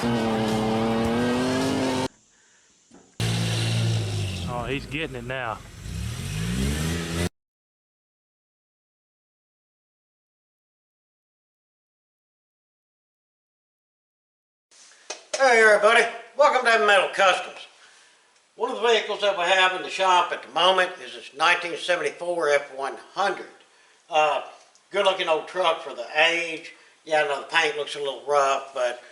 Oh, he's getting it now. Hey everybody, welcome to Metal Customs. One of the vehicles that we have in the shop at the moment is this 1974 F100. Good looking old truck for the age. Yeah, I know the paint looks a little rough, but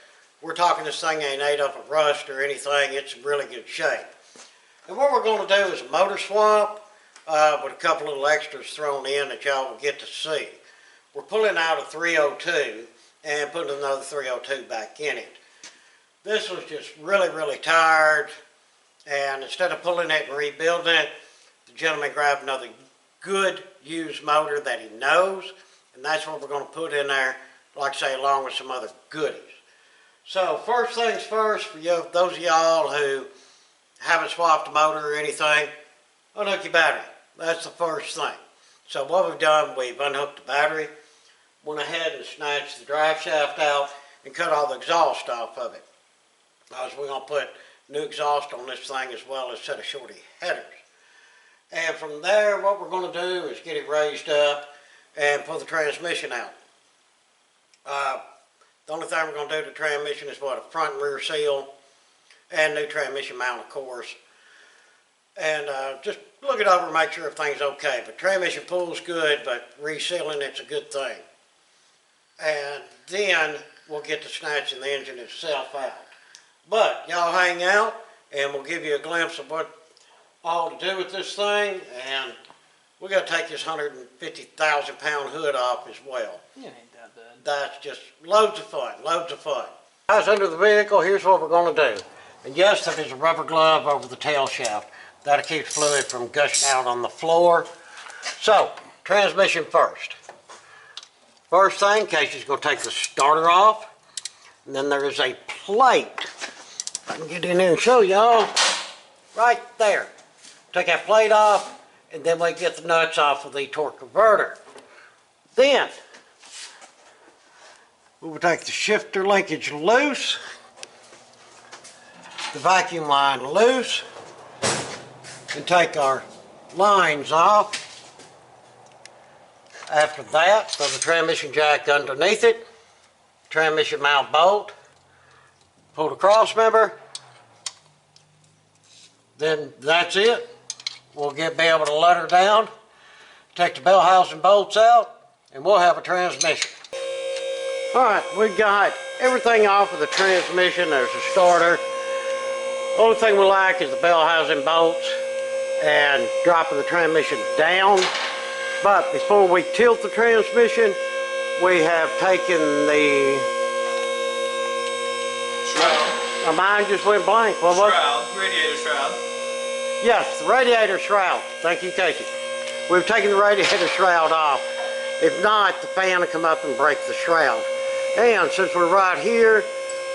we're talking this thing ain't ate up of rust or anything. It's in really good shape. And what we're going to do is a motor swap with a couple little extras thrown in that y'all will get to see. We're pulling out a 302 and putting another 302 back in it. This was just really tired, and instead of pulling it and rebuilding it, the gentleman grabbed another good used motor that he knows, and that's what we're going to put in there, like I say, along with some other goodies. So first things first, for you, those of y'all who haven't swapped a motor or anything, unhook your battery. That's the first thing. So what we've done, we've unhooked the battery, went ahead and snatched the drive shaft out, and cut all the exhaust off of it. Because we're going to put new exhaust on this thing as well as a set of shorty headers. And from there, what we're going to do is get it raised up and pull the transmission out. The only thing we're going to do to the transmission is what, a front and rear seal and new transmission mount, of course. And just look it over and make sure everything's okay. But transmission pulls good, but resealing it's a good thing. And then we'll get to snatching the engine itself out. But y'all hang out and we'll give you a glimpse of what all to do with this thing, and we got to take this 150,000 pound hood off as well. It ain't that bad. That's just loads of fun, loads of fun. Guys, under the vehicle, here's what we're going to do. And yes, there is a rubber glove over the tail shaft. That'll keep fluid from gushing out on the floor. So, transmission first. First thing, Casey's going to take the starter off, and then there is a plate. I can get in there and show y'all. Right there. Take that plate off, and then we get the nuts off of the torque converter. Then, we will take the shifter linkage loose, the vacuum line loose, and take our lines off. After that, throw the transmission jack underneath it, transmission mount bolt, pull the cross member, then that's it. We'll be able to let her down, take the bell housing bolts out, and we'll have a transmission. Alright, we got everything off of the transmission. There's a starter. Only thing we lack is the bell housing bolts and dropping the transmission down. But before we tilt the transmission, we have taken the shroud. My mind just went blank. What was it? Shroud, radiator shroud. Yes, the radiator shroud. Thank you, Casey. We've taken the radiator shroud off. If not, the fan will come up and break the shroud. And since we're right here,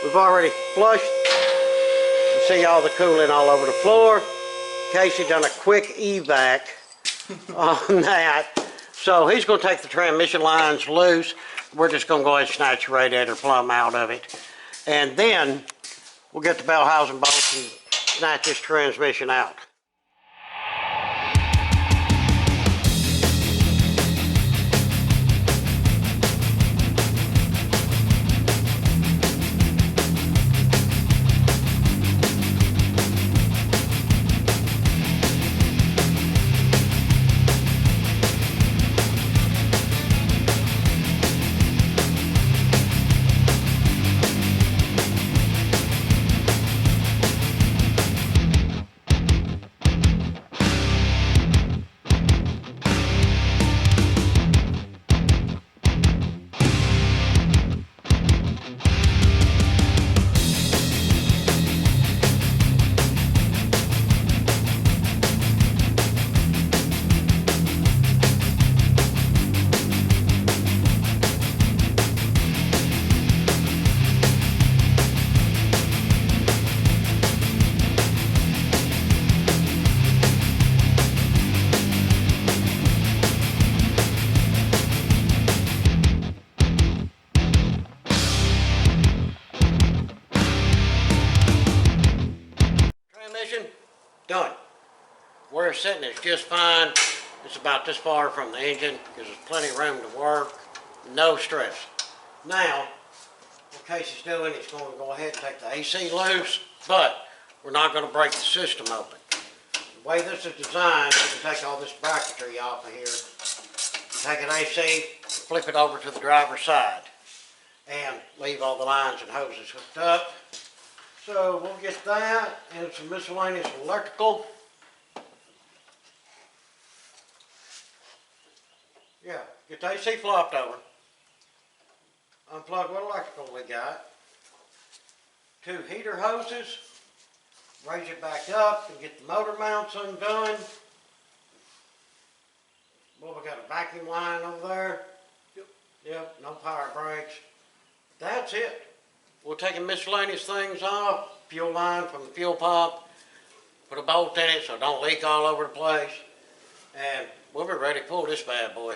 we've already flushed. You see all the cooling all over the floor. Casey done a quick evac on that. So he's going to take the transmission lines loose. We're just going to go ahead and snatch the radiator plumb out of it. And then we'll get the bell housing bolts and snatch this transmission out. done. Where it's sitting is just fine. It's about this far from the engine, gives us plenty of room to work, no stress. Now, what Casey's doing, he's going to go ahead and take the AC loose, but we're not going to break the system open. The way this is designed, you can take all this bracketry off of here, take an AC, flip it over to the driver's side, and leave all the lines and hoses hooked up. So we'll get that and some miscellaneous electrical. Yeah, get the AC flopped over. Unplug what electrical we got. 2 heater hoses. Raise it back up and get the motor mounts undone. Well, we got a vacuum line over there. Yep, no power brakes. That's it. We're taking miscellaneous things off. Fuel line from the fuel pump. Put a bolt in it so it don't leak all over the place. And we'll be ready to pull this bad boy.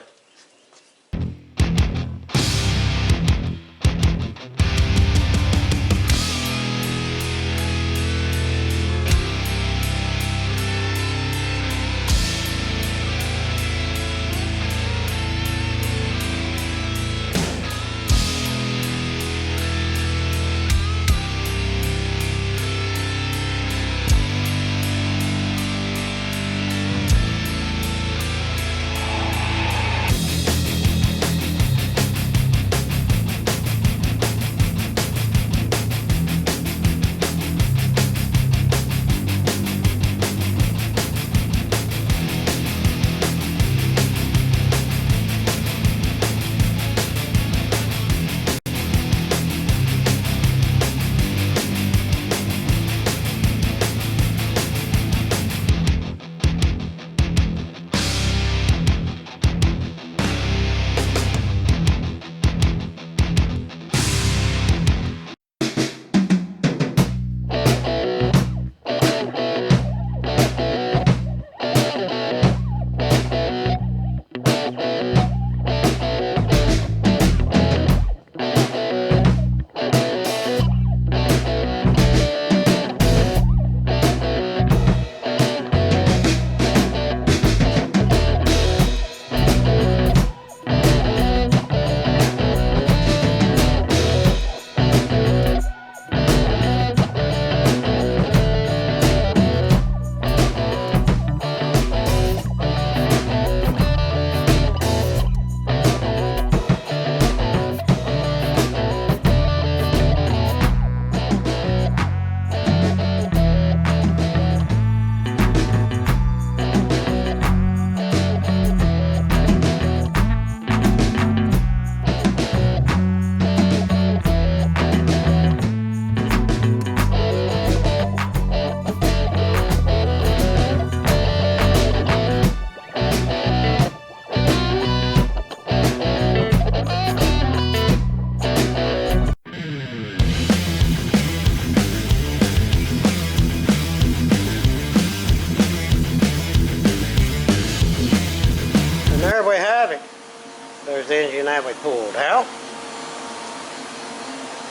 There's the engine that we pulled out.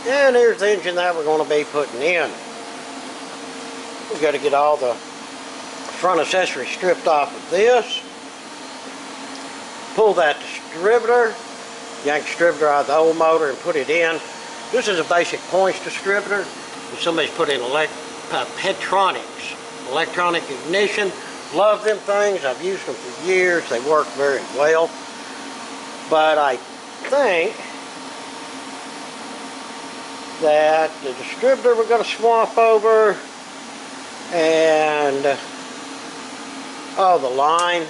And here's the engine that we're going to be putting in. We've got to get all the front accessories stripped off of this. Pull that distributor, yank the distributor out of the old motor and put it in. This is a basic points distributor. Somebody's put in Petronics, electronic ignition. Love them things. I've used them for years. They work very well. But I think that the distributor we're going to swap over, and the line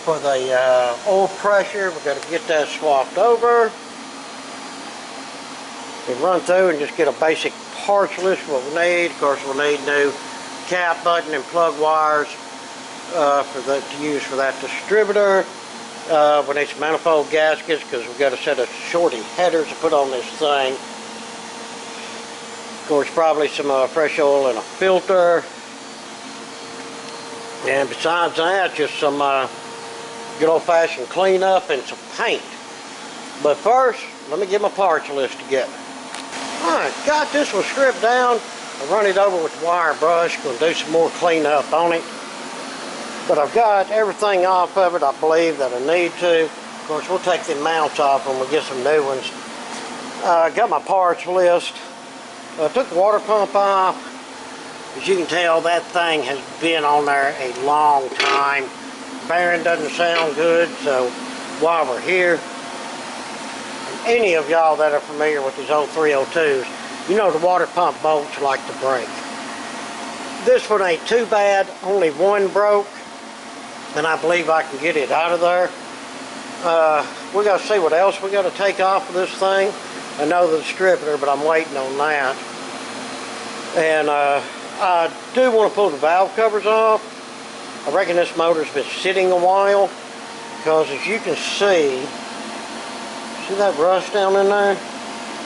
for the oil pressure, we're going to get that swapped over. We run through and just get a basic parts list of what we need. Of course, we'll need new cap button and plug wires to use for that distributor. We need some manifold gaskets because we've got a set of shorty headers to put on this thing. Of course, probably some fresh oil and a filter. And besides that, just some good old-fashioned cleanup and some paint. But first, let me get my parts list together. Alright, got this one stripped down. I'll run it over with the wire brush, going to do some more cleanup on it. But I've got everything off of it, I believe, that I need to. Of course, we'll take the mounts off when we get some new ones. Got my parts list. Took the water pump off. As you can tell, that thing has been on there a long time. Bearing doesn't sound good, so while we're here, any of y'all that are familiar with these old 302s, you know the water pump bolts like to break. This one ain't too bad, only one broke, and I believe I can get it out of there. We got to see what else we got to take off of this thing. I know the distributor, but I'm waiting on that. And I do want to pull the valve covers off. I reckon this motor's been sitting a while, because as you can see that rust down in there?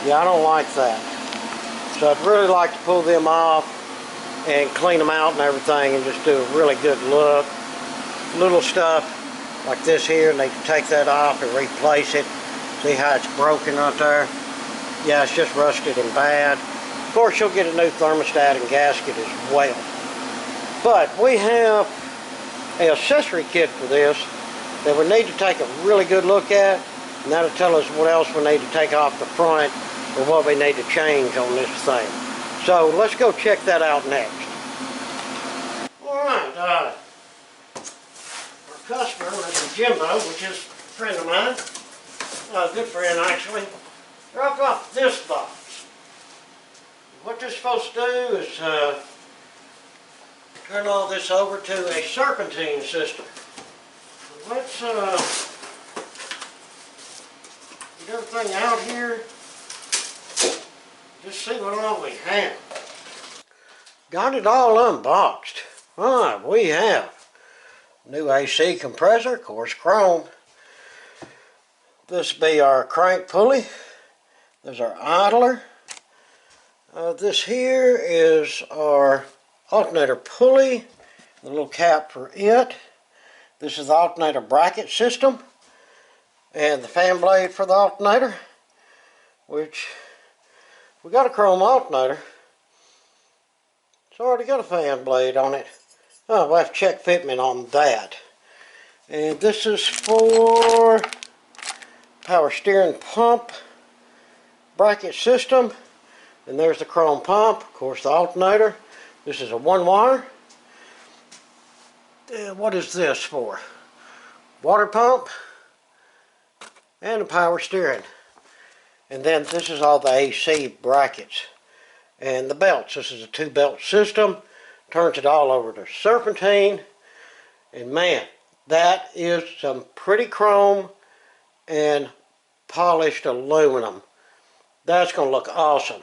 Yeah, I don't like that. So I'd really like to pull them off and clean them out and everything and just do a really good look. Little stuff like this here, and they can take that off and replace it. See how it's broken out there? Yeah, it's just rusted and bad. Of course, you'll get a new thermostat and gasket as well. But we have an accessory kit for this that we need to take a really good look at, and that'll tell us what else we need to take off the front or what we need to change on this thing. So let's go check that out next. Alright, our customer, Mr. Jimbo, which is a friend of mine, a good friend actually, dropped off this box. What they're supposed to do is turn all this over to a serpentine system. Let's get everything out here. Just see what all we have. Got it all unboxed. Alright, we have new AC compressor, of course, chrome. This be our crank pulley. There's our idler. This here is our alternator pulley, the little cap for it. This is the alternator bracket system and the fan blade for the alternator, which we got a chrome alternator. It's already got a fan blade on it. Oh, we'll have to check fitment on that. And this is for power steering pump bracket system. And there's the chrome pump, of course the alternator. This is a one wire. What is this for? Water pump and the power steering. And then this is all the AC brackets and the belts. This is a 2-belt system. Turns it all over to serpentine. And man, that is some pretty chrome and polished aluminum. That's going to look awesome.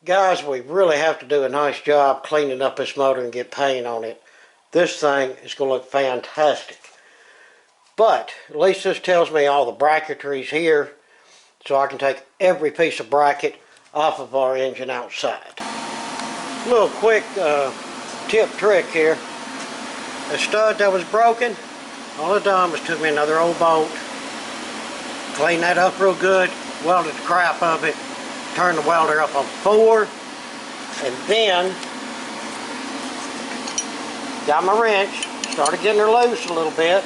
Guys, we really have to do a nice job cleaning up this motor and get paint on it. This thing is going to look fantastic. But at least this tells me all the bracketry's here, so I can take every piece of bracket off of our engine outside. A little quick tip trick here. The stud that was broken, all I done was took me another old bolt, cleaned that up real good, welded the crap of it, turned the welder up on 4, and then got my wrench, started getting her loose a little bit,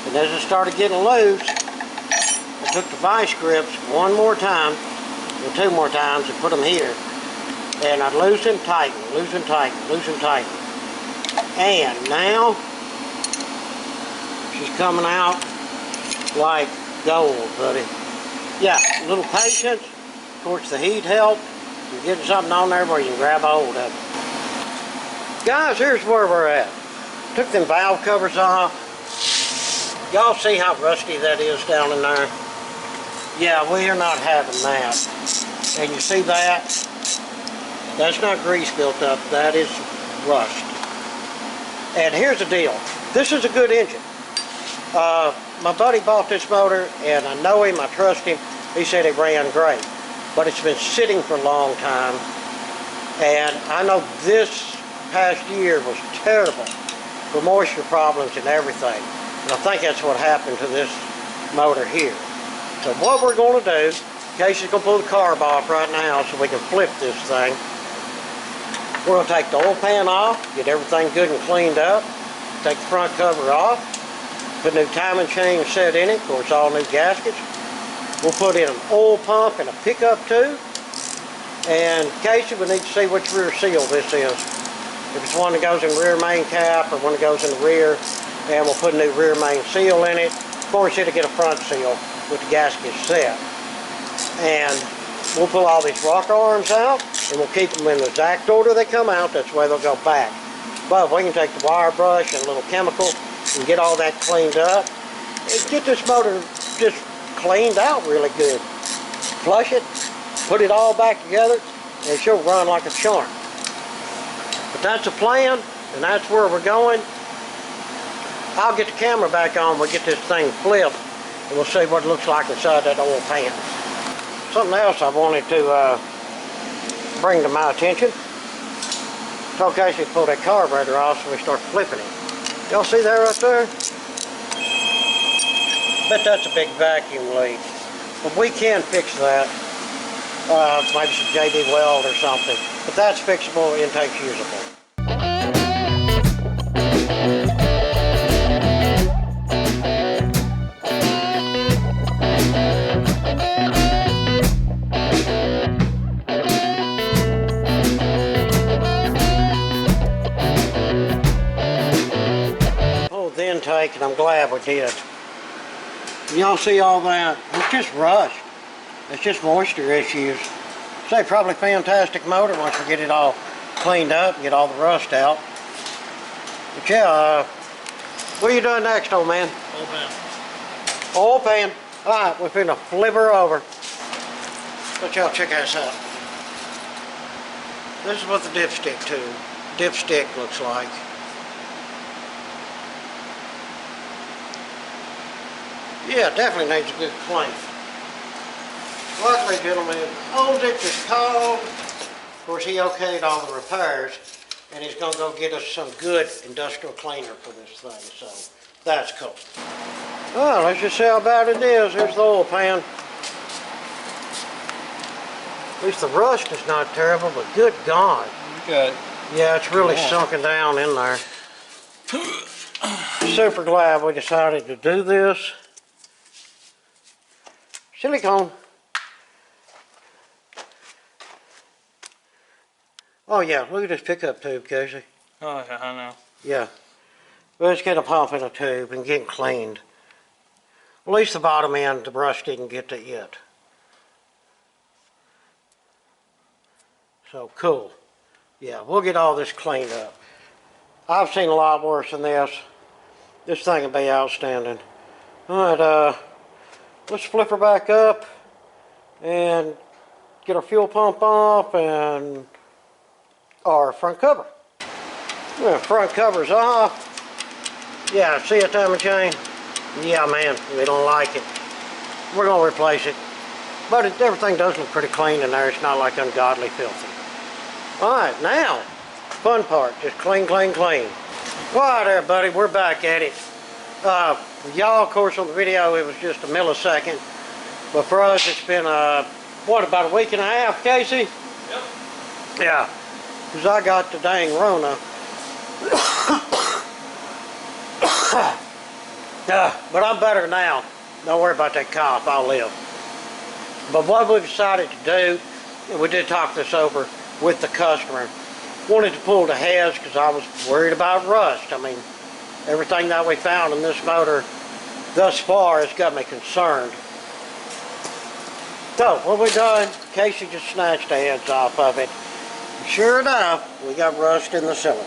and as it started getting loose, I took the vice grips one more time, or 2 more times, and put them here, and I loosen, tighten, loosen, tighten, loosen, tighten. And now, she's coming out like gold, buddy. Yeah, a little patience. Of course, the heat helped. You're getting something on there where you can grab a hold of it. Guys, here's where we're at. Took them valve covers off. Y'all see how rusty that is down in there? Yeah, we are not having that. And you see that? That's not grease built up. That is rust. And here's the deal. This is a good engine. My buddy bought this motor, and I know him, I trust him. He said it ran great. But it's been sitting for a long time. And I know this past year was terrible for moisture problems and everything. And I think that's what happened to this motor here. So what we're going to do, Casey's going to pull the carb off right now so we can flip this thing. We're going to take the oil pan off, get everything good and cleaned up, take the front cover off, put new timing chain set in it, of course all new gaskets. We'll put in an oil pump and a pickup tube. And Casey, we need to see which rear seal this is. If it's one that goes in the rear main cap or one that goes in the rear, and we'll put a new rear main seal in it. Of course, it'll get a front seal with the gasket set. And we'll pull all these rocker arms out, and we'll keep them in the exact order they come out. That's the way they'll go back. But we can take the wire brush and a little chemical and get all that cleaned up. And get this motor just cleaned out really good. Flush it, put it all back together, and she'll run like a charm. But that's the plan, and that's where we're going. I'll get the camera back on, we'll get this thing flipped, and we'll see what it looks like inside that oil pan. Something else I wanted to bring to my attention. Told Casey to pull that carburetor off so we start flipping it. Y'all see that right there? Bet that's a big vacuum leak. But we can fix that. Maybe some JD weld or something. But that's fixable, intake's usable. Intake, and I'm glad we did. Y'all see all that? It's just rust. It's just moisture issues. Say probably fantastic motor once we get it all cleaned up and get all the rust out. But yeah, what are you doing next, old man? Oil pan. Oil pan. Alright, we're finna flip her over. Let y'all check this out. This is what the dipstick looks like. Yeah, definitely needs a good clean. Luckily, gentlemen, owns it, just called. Of course, he okayed all the repairs, and he's gonna go get us some good industrial cleaner for this thing, so that's cool. Well, let's just see how bad it is. Here's the oil pan. At least the rust is not terrible, but good God. Okay. Yeah, it's really sunken down in there. Super glad we decided to do this. Silicone. Oh yeah, look at this pickup tube, Casey. Oh yeah, I know. Yeah. Let's get a pump in a tube and get it cleaned. At least the bottom end, the brush didn't get to it. So cool. Yeah, we'll get all this cleaned up. I've seen a lot worse than this. This thing will be outstanding. Alright, let's flip her back up and get our fuel pump off and our front cover. Yeah, front cover's off. Yeah, see a timing chain? Yeah, man, we don't like it. We're gonna replace it. But everything does look pretty clean in there. It's not like ungodly filthy. All right, now, fun part, just clean, clean, clean. All right, everybody, we're back at it. Y'all, of course, on the video, it was just a millisecond. But for us, it's been, what, about a week and a half, Casey? Yep. Yeah, because I got the dang Rona. But I'm better now. Don't worry about that cough, I'll live. But what we decided to do, and we did talk this over with the customer, wanted to pull the heads because I was worried about rust. I mean, everything that we found in this motor thus far has got me concerned. So, what we done, Casey just snatched the heads off of it. And sure enough, we got rust in the cylinders.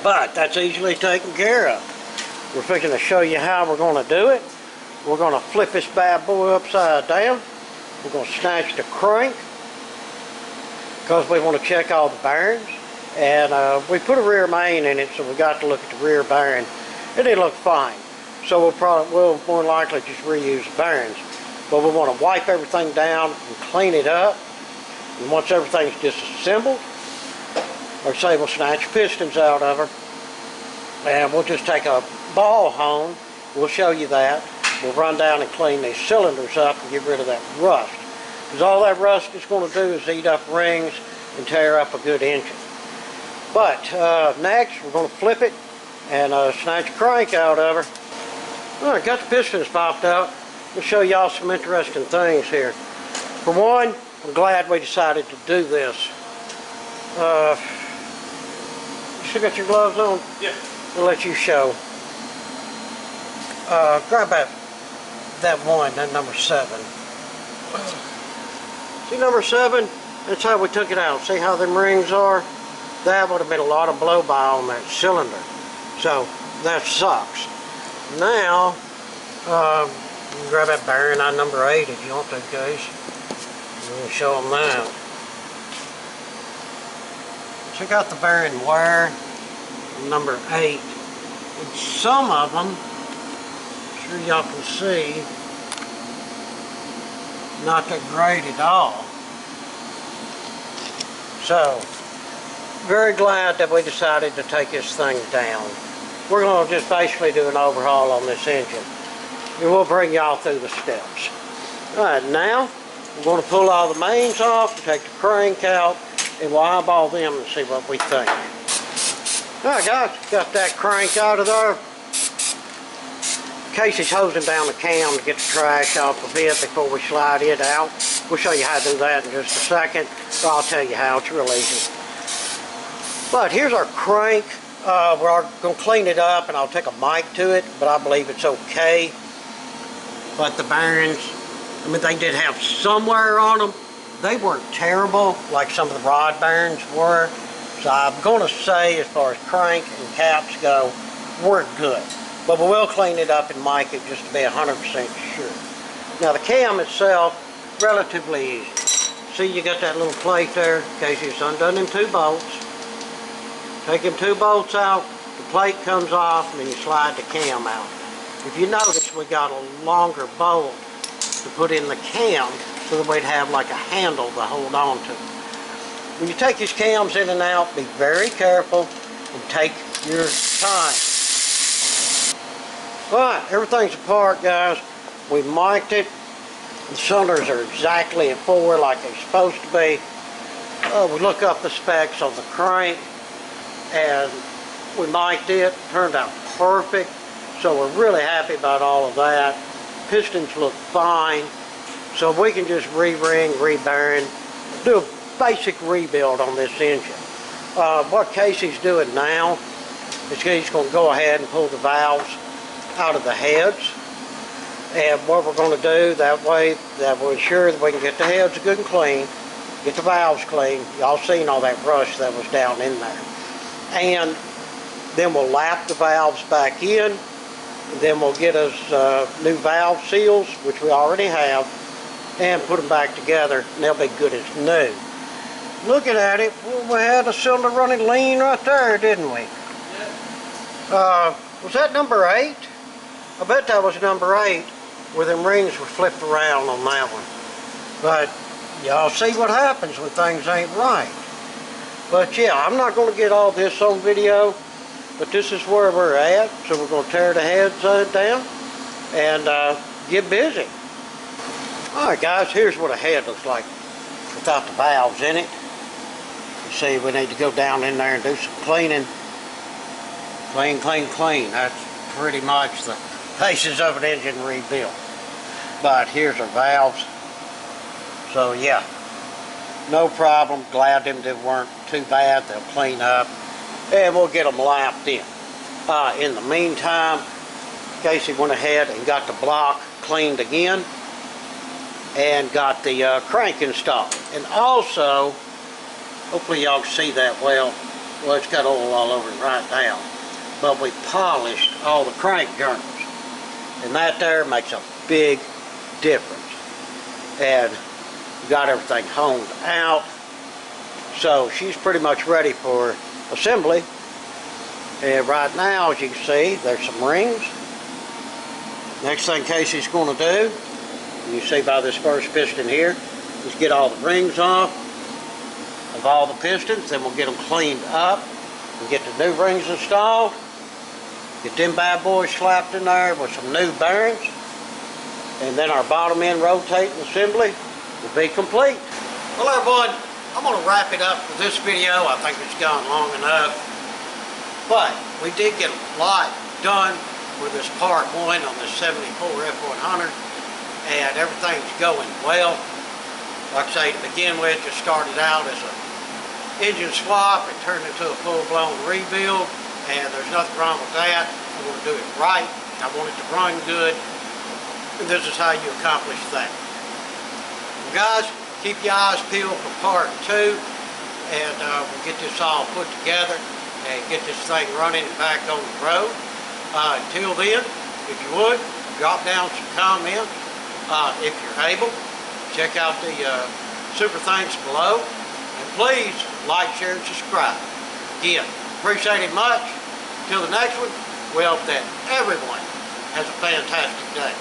But that's easily taken care of. We're fixing to show you how we're going to do it. We're going to flip this bad boy upside down. We're going to snatch the crank because we want to check all the bearings. And we put a rear main in it, so we got to look at the rear bearing. It didn't look fine. So we'll more likely just reuse the bearings. But we want to wipe everything down and clean it up. And once everything's disassembled, or say we'll snatch pistons out of her, and we'll just take a ball hone. We'll show you that. We'll run down and clean these cylinders up and get rid of that rust. Because all that rust is going to do is eat up rings and tear up a good engine. But next, we're going to flip it and snatch a crank out of her. All right, got the pistons popped out. I'll show y'all some interesting things here. For one, I'm glad we decided to do this. You still got your gloves on? Yeah. We'll let you show. Grab that one, that number 7. See number 7? That's how we took it out. See how them rings are? That would have been a lot of blow by on that cylinder. So that sucks. Now, you can grab that bearing on number 8 if you want to, guys. We'll show them that. Check out the bearing wear, number 8. And some of them, I'm sure y'all can see, not that great at all. So, very glad that we decided to take this thing down. We're going to just basically do an overhaul on this engine. And we'll bring y'all through the steps. Alright, now we're going to pull all the mains off, take the crank out, and we'll eyeball them and see what we think. Alright guys, got that crank out of there. Casey's hosing down the cam to get the trash off a bit before we slide it out. We'll show you how to do that in just a second. Or I'll tell you how, it's real easy. But here's our crank. We're going to clean it up and I'll take a mic to it, but I believe it's okay. But the bearings, I mean, they did have some wear on them. They weren't terrible like some of the rod bearings were. So I'm going to say, as far as crank and caps go, we're good. But we will clean it up and mic it just to be 100% sure. Now the cam itself, relatively easy. See, you got that little plate there. Casey's undone them 2 bolts. Take them 2 bolts out, the plate comes off, and then you slide the cam out. If you notice, we got a longer bolt to put in the cam so that we'd have like a handle to hold on to. When you take these cams in and out, be very careful and take your time. Alright, everything's apart, guys. We mic'd it. The cylinders are exactly at 4 like they're supposed to be. We look up the specs on the crank and we mic'd it. Turned out perfect. So we're really happy about all of that. Pistons look fine. So we can just re-ring, re-bearing, do a basic rebuild on this engine. What Casey's doing now is he's going to go ahead and pull the valves out of the heads. And what we're going to do, that way that we're sure that we can get the heads good and clean, get the valves clean. Y'all seen all that rust that was down in there. And then we'll lap the valves back in. And then we'll get us new valve seals, which we already have, and put them back together, and they'll be good as new. Looking at it, well, we had a cylinder running lean right there, didn't we? Yeah. Was that number 8? I bet that was number 8, where them rings were flipped around on that one. But y'all see what happens when things ain't right. But yeah, I'm not going to get all this on video, but this is where we're at. So we're going to tear the heads down and get busy. Alright guys, here's what a head looks like without the valves in it. You see, we need to go down in there and do some cleaning. Clean, clean, clean. That's pretty much the basis of an engine rebuild. But here's our valves. So yeah, no problem. Glad them weren't too bad. They'll clean up and we'll get them lapped in. In the meantime, Casey went ahead and got the block cleaned again and got the crank installed. And also, hopefully y'all can see that well. Well, it's got oil all over it right now. But we polished all the crank journals. And that there makes a big difference. And got everything honed out. So she's pretty much ready for assembly. And right now, as you can see, there's some rings. Next thing Casey's going to do, you see by this first piston here, is get all the rings off of all the pistons. Then we'll get them cleaned up and get the new rings installed. Get them bad boys slapped in there with some new bearings. And then our bottom end rotating assembly will be complete. Well everyone, I'm gonna wrap it up with this video. I think it's gone long enough. But we did get a lot done with this part 1 on this 74 F100, and everything's going well. Like I say, to begin with, just started out as an engine swap. It turned into a full-blown rebuild, and there's nothing wrong with that. I want to do it right. I want it to run good, and this is how you accomplish that. Well, guys, keep your eyes peeled for part 2, and we'll get this all put together and get this thing running and back on the road. Until then, if you would, drop down some comments. If you're able, check out the super thanks below. And please like, share, and subscribe. Again, appreciate it much. Till the next one, we hope that everyone has a fantastic day.